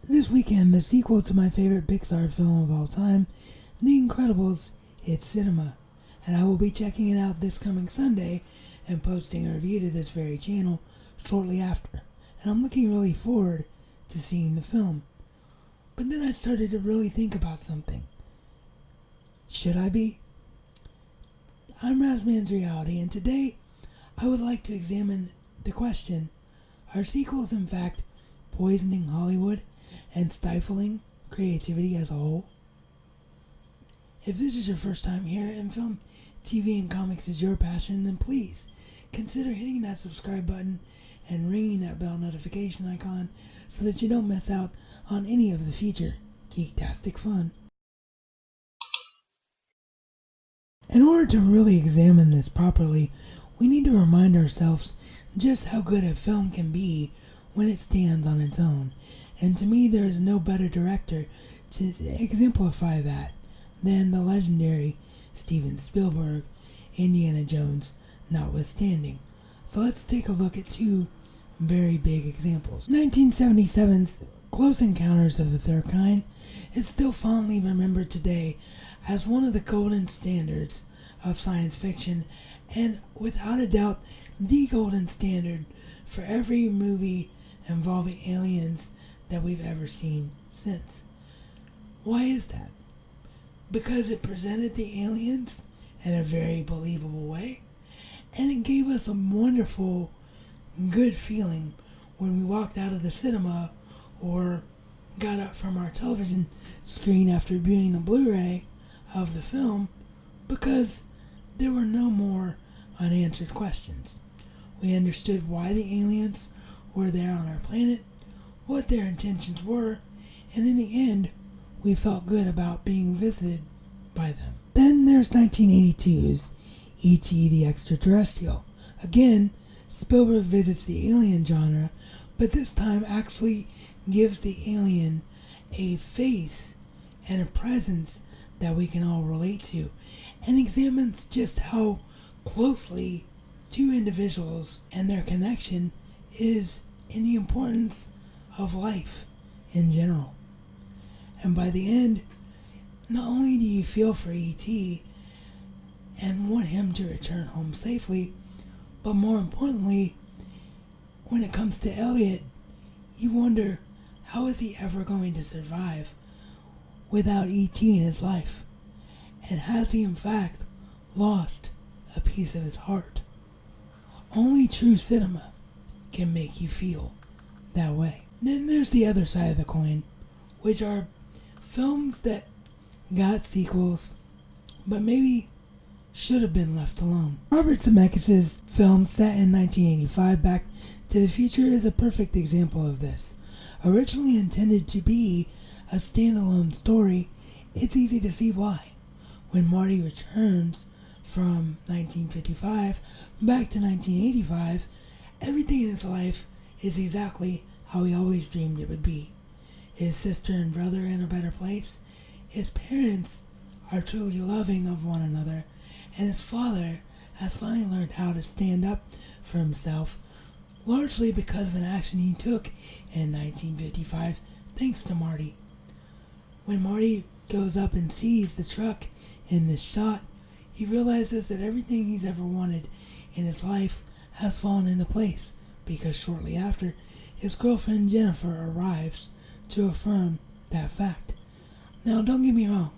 This weekend, the sequel to my favorite Pixar film of all time, The Incredibles, hits cinema, and I will be checking it out this coming Sunday and posting a review to this very channel shortly after, and I'm looking really forward to seeing the film. But then I started to really think about something. Should I be? I'm RazMansReality, and today I would like to examine the question, are sequels in fact poisoning Hollywood and stifling creativity as a whole? If this is your first time here and film, TV, and comics is your passion, then please consider hitting that subscribe button and ringing that bell notification icon so that you don't miss out on any of the future geektastic fun. In order to really examine this properly, we need to remind ourselves just how good a film can be when it stands on its own. And to me, there is no better director to exemplify that than the legendary Steven Spielberg, Indiana Jones notwithstanding. So let's take a look at two very big examples. 1977's Close Encounters of the Third Kind is still fondly remembered today as one of the golden standards of science fiction, and without a doubt the golden standard for every movie involving aliens that we've ever seen since. Why is that? Because it presented the aliens in a very believable way, and it gave us a wonderful, good feeling when we walked out of the cinema or got up from our television screen after viewing the Blu-ray of the film, because there were no more unanswered questions. We understood why the aliens were there on our planet, what their intentions were, and in the end, we felt good about being visited by them. Then there's 1982's E.T. the Extraterrestrial. Again, Spielberg visits the alien genre, but this time actually gives the alien a face and a presence that we can all relate to, and examines just how closely two individuals and their connection is in the importance of life in general. And by the end, not only do you feel for E.T. and want him to return home safely, but more importantly, when it comes to Elliot, you wonder, how is he ever going to survive without E.T. in his life? And has he in fact lost a piece of his heart? Only true cinema can make you feel that way. Then there's the other side of the coin, which are films that got sequels, but maybe should have been left alone. Robert Zemeckis' film set in 1985, Back to the Future, is a perfect example of this. Originally intended to be a standalone story, it's easy to see why. When Marty returns from 1955 back to 1985, everything in his life is exactly how he always dreamed it would be. His sister and brother in a better place, his parents are truly loving of one another, and his father has finally learned how to stand up for himself, largely because of an action he took in 1955 thanks to Marty. When Marty goes up and sees the truck in this shot, he realizes that everything he's ever wanted in his life has fallen into place, because shortly after, his girlfriend Jennifer arrives to affirm that fact. Now, don't get me wrong,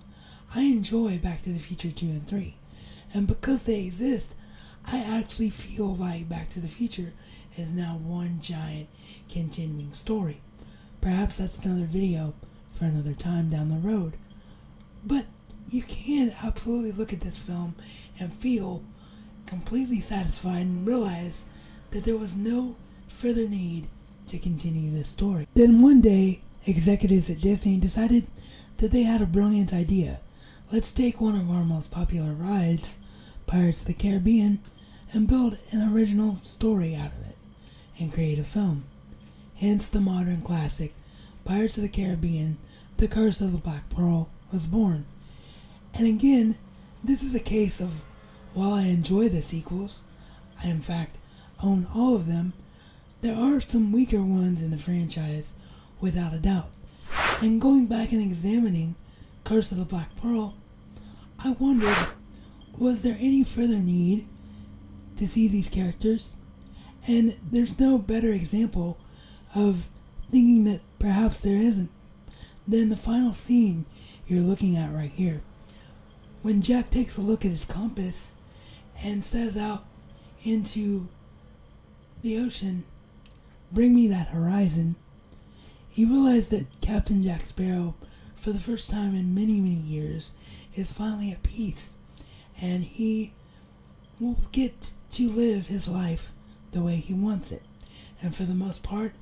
I enjoy Back to the Future 2 and 3, and because they exist, I actually feel like Back to the Future is now one giant continuing story. Perhaps that's another video for another time down the road. But you can absolutely look at this film and feel completely satisfied and realize that there was no further need to continue this story. Then one day, executives at Disney decided that they had a brilliant idea. Let's take one of our most popular rides, Pirates of the Caribbean, and build an original story out of it and create a film. Hence the modern classic, Pirates of the Caribbean, The Curse of the Black Pearl was born. And again, this is a case of, while I enjoy the sequels, I in fact own all of them, there are some weaker ones in the franchise, without a doubt. And going back and examining Curse of the Black Pearl, I wondered, was there any further need to see these characters? And there's no better example of thinking that perhaps there isn't than the final scene you're looking at right here. When Jack takes a look at his compass and says out into the ocean, "Bring me that horizon," he realized that Captain Jack Sparrow, for the first time in many, many years, is finally at peace, and he will get to live his life the way he wants it. And for the most part,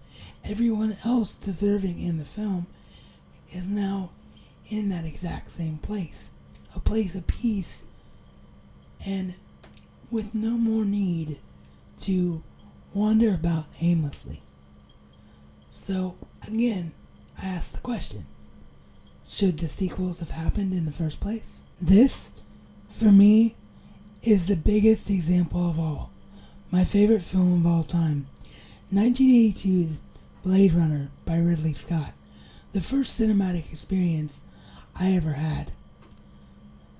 everyone else deserving in the film is now in that exact same place. A place of peace, and with no more need to wander about aimlessly. So, again, I ask the question, should the sequels have happened in the first place? This, for me, is the biggest example of all. My favorite film of all time, 1982's Blade Runner by Ridley Scott, the first cinematic experience I ever had.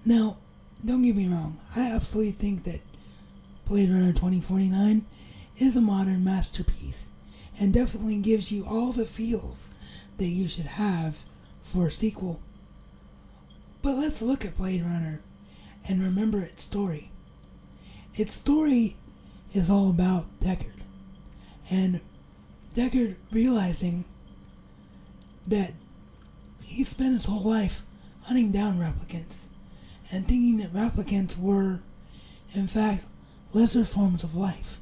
Now, don't get me wrong, I absolutely think that Blade Runner 2049 is a modern masterpiece and definitely gives you all the feels that you should have for a sequel. But let's look at Blade Runner and remember its story. Its story is all about Deckard, and Deckard realizing that he spent his whole life hunting down replicants and thinking that replicants were, in fact, lesser forms of life.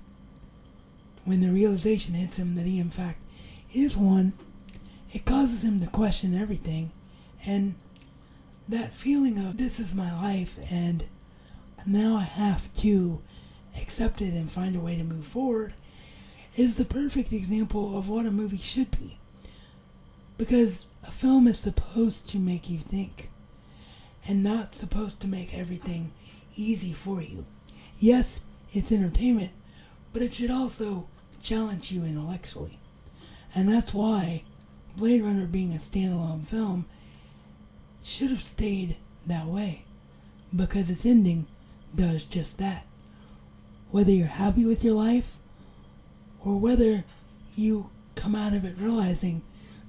When the realization hits him that he, in fact, is one, it causes him to question everything, and that feeling of, this is my life, and now I have to accept it and find a way to move forward, is the perfect example of what a movie should be. Because a film is supposed to make you think, and not supposed to make everything easy for you. Yes, it's entertainment, but it should also challenge you intellectually. And that's why Blade Runner, being a standalone film, should have stayed that way, because its ending does just that. Whether you're happy with your life, or whether you come out of it realizing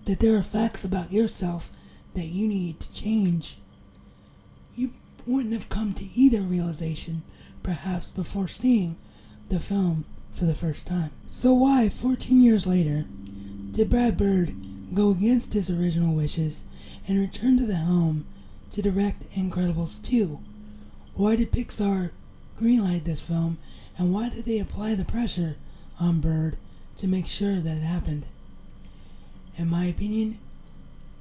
that there are facts about yourself that you need to change, you wouldn't have come to either realization perhaps before seeing the film for the first time. So why, 14 years later, did Brad Bird go against his original wishes and return to the helm to direct Incredibles 2? Why did Pixar greenlight this film, and why did they apply the pressure on Bird to make sure that it happened? In my opinion,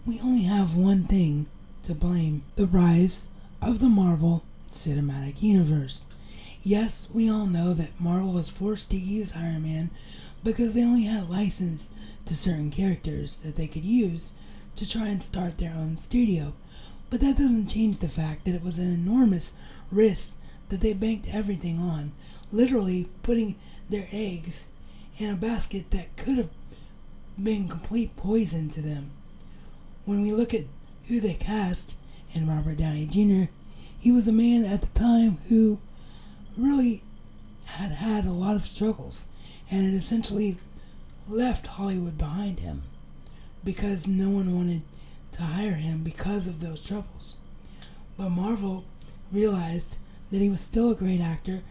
we only have one thing to blame: the rise of the Marvel Cinematic Universe. Yes, we all know that Marvel was forced to use Iron Man because they only had license to certain characters that they could use to try and start their own studio. But that doesn't change the fact that it was an enormous risk that they banked everything on, literally putting their eggs in a basket that could have been complete poison to them. When we look at who they cast in Robert Downey Jr., he was a man at the time who really had a lot of struggles and had essentially left Hollywood behind him because no one wanted to hire him because of those troubles. But Marvel realized that he was still a great actor,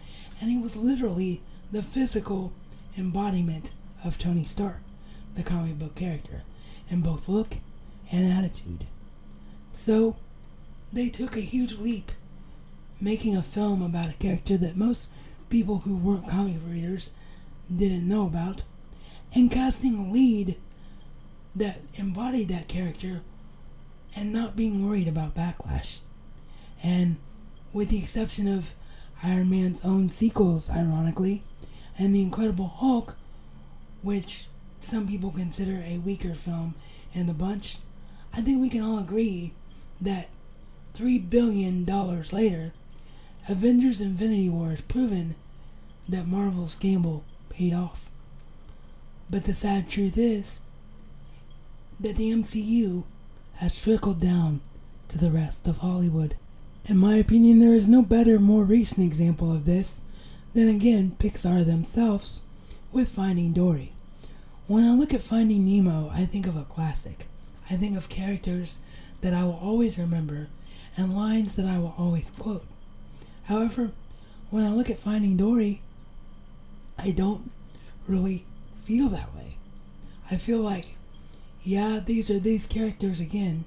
and he was literally the physical embodiment of Tony Stark, the comic book character, in both look and attitude. So they took a huge leap, making a film about a character that most people who weren't comic readers didn't know about, and casting a lead that embodied that character and not being worried about backlash. And with the exception of Iron Man's own sequels, ironically, and The Incredible Hulk, which some people consider a weaker film in the bunch, I think we can all agree that $3 billion later, Avengers Infinity War has proven that Marvel's gamble paid off. But the sad truth is that the MCU has trickled down to the rest of Hollywood. In my opinion, there is no better, more recent example of this than, again, Pixar themselves with Finding Dory. When I look at Finding Nemo, I think of a classic. I think of characters that I will always remember and lines that I will always quote. However, when I look at Finding Dory, I don't really feel that way. I feel like, yeah, these are these characters again,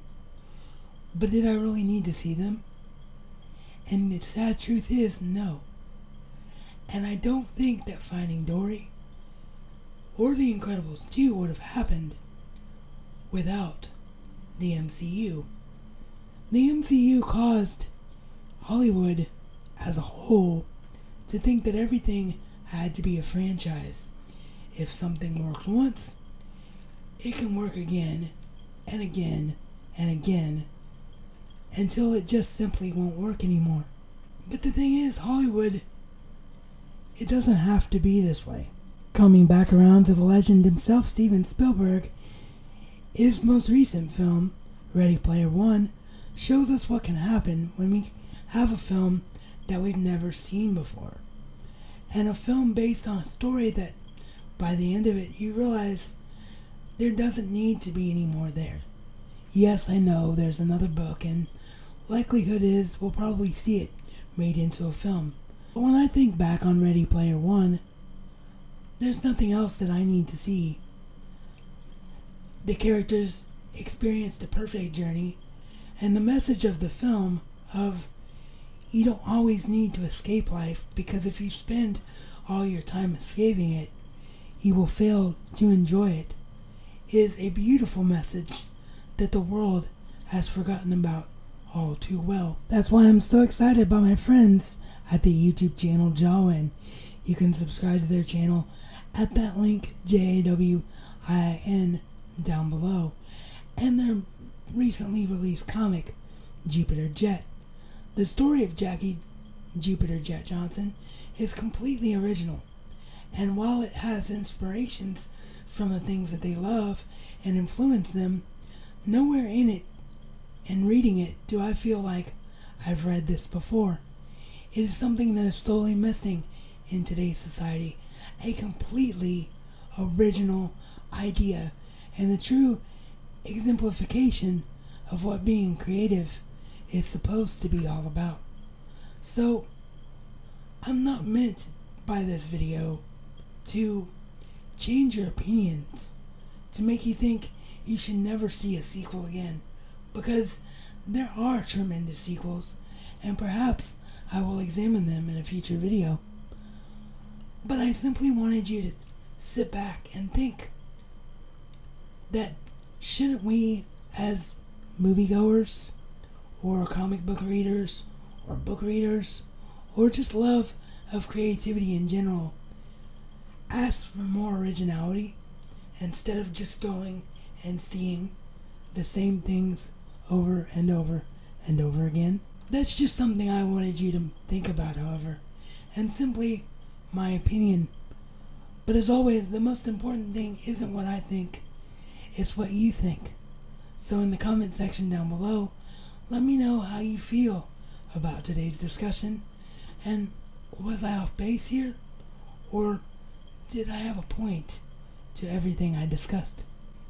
but did I really need to see them? And the sad truth is, no. And I don't think that Finding Dory or The Incredibles 2 would have happened without the MCU. The MCU caused Hollywood as a whole to think that everything had to be a franchise. If something works once, it can work again and again and again until it just simply won't work anymore. But the thing is, Hollywood, it doesn't have to be this way. Coming back around to the legend himself, Steven Spielberg, his most recent film, Ready Player One, shows us what can happen when we have a film that we've never seen before. And a film based on a story that, by the end of it, you realize there doesn't need to be any more there. Yes, I know there's another book, and likelihood is we'll probably see it made into a film. But when I think back on Ready Player One, there's nothing else that I need to see. The characters experienced a perfect journey, and the message of the film of you don't always need to escape life, because if you spend all your time escaping it, you will fail to enjoy it, is a beautiful message that the world has forgotten about all too well. That's why I'm so excited by my friends at the YouTube channel Jawin. You can subscribe to their channel at that link, JAWIN, down below. And their recently released comic, Jupiter Jet. The story of Jackie Jupiter Jet Johnson is completely original. And while it has inspirations from the things that they love and influence them, nowhere in it, and reading it, do I feel like I've read this before. It is something that is solely missing in today's society. A completely original idea and the true exemplification of what being creative is supposed to be all about. So, I'm not meant by this video to change your opinions, to make you think you should never see a sequel again, because there are tremendous sequels, and perhaps I will examine them in a future video. But I simply wanted you to sit back and think that shouldn't we, as moviegoers, or comic book readers, or book readers, or just love of creativity in general, ask for more originality instead of just going and seeing the same things over and over and over again? That's just something I wanted you to think about, however, and simply my opinion. But as always, the most important thing isn't what I think, it's what you think. So in the comment section down below, let me know how you feel about today's discussion, and was I off base here, or did I have a point to everything I discussed?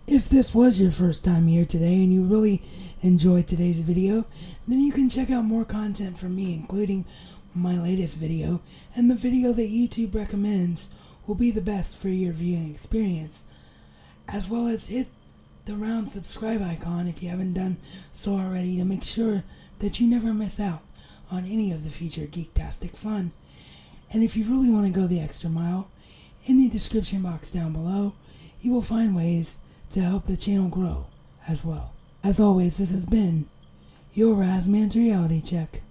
If this was your first time here today and you really enjoyed today's video, then you can check out more content from me, including my latest video, and the video that YouTube recommends will be the best for your viewing experience, as well as hit the round subscribe icon if you haven't done so already, to make sure that you never miss out on any of the future geektastic fun. And if you really want to go the extra mile, in the description box down below, you will find ways to help the channel grow as well. As always, this has been your RazMansReality Check.